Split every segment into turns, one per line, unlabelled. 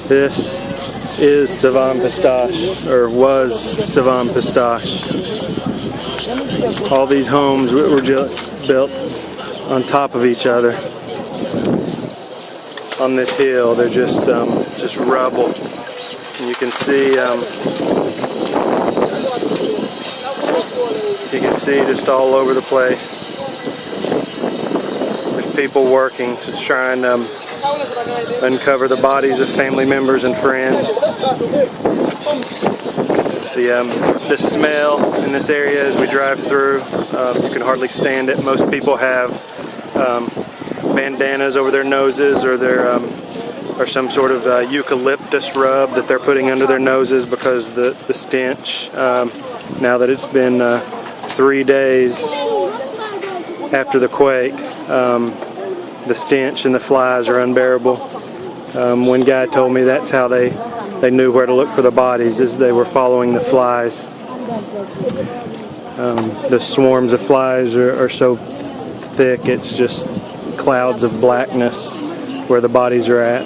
This is Savane Pistache, or was Savane Pistache. All these homes were just built on top of each other on this hill. They're just rubble. And you can see just all over the place. There's people working to try and uncover the bodies of family members and friends. The smell in this area as we drive through, you can hardly stand it. Most people have bandanas over their noses, or or some sort of eucalyptus rub that they're putting under their noses because the stench. Now that it's been 3 days after the quake, the stench and the flies are unbearable. One guy told me that's how they knew where to look for the bodies, as they were following the flies. The swarms of flies are so thick, it's just clouds of blackness where the bodies are at.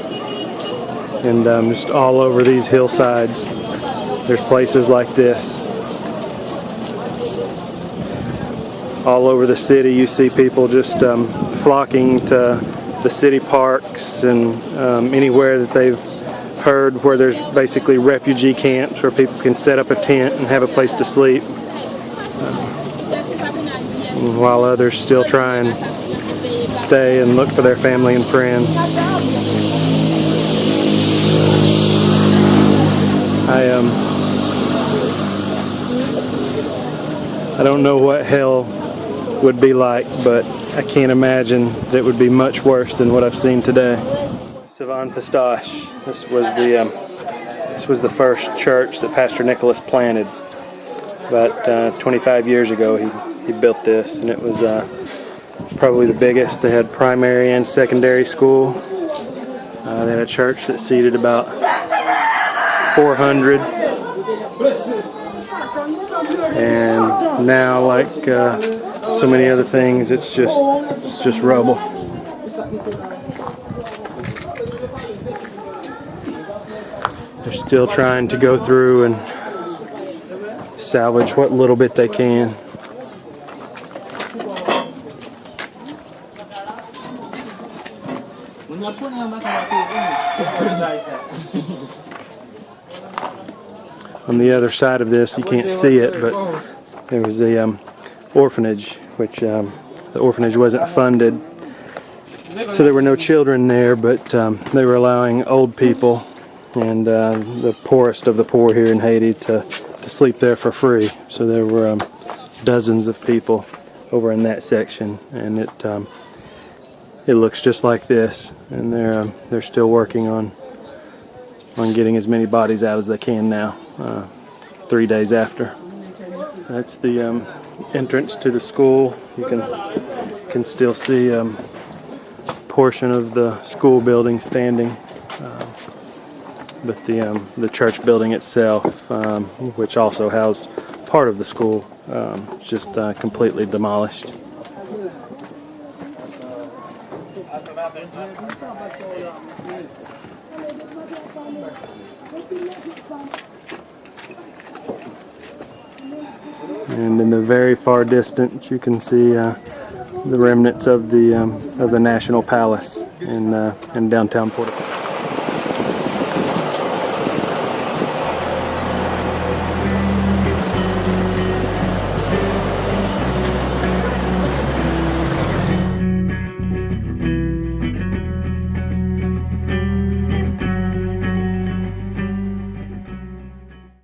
And just all over these hillsides, there's places like this. All over the city, you see people just flocking to the city parks and anywhere that they've heard where there's basically refugee camps where people can set up a tent and have a place to sleep, while others still try and stay and look for their family and friends. I don't know what hell would be like, but I can't imagine that it would be much worse than what I've seen today. Savane Pistache. This was the first church that Pastor Nicholas planted. About 25 years ago, he built this, and it was probably the biggest. They had primary and secondary school. They had a church that seated about 400. And now, like so many other things, it's just rubble. They're still trying to go through and salvage what little bit they can. On the other side of this, you can't see it, but there was a orphanage, which the orphanage wasn't funded, so there were no children there, but they were allowing old people and the poorest of the poor here in Haiti to sleep there for free. So there were dozens of people over in that section, and it looks just like this, and they're still working on getting as many bodies out as they can now, 3 days after. That's the entrance to the school. You can still see a portion of the school building standing, but the church building itself, which also housed part of the school, is just completely demolished. And in the very far distance, you can see the remnants of the National Palace in downtown Port-au-Prince.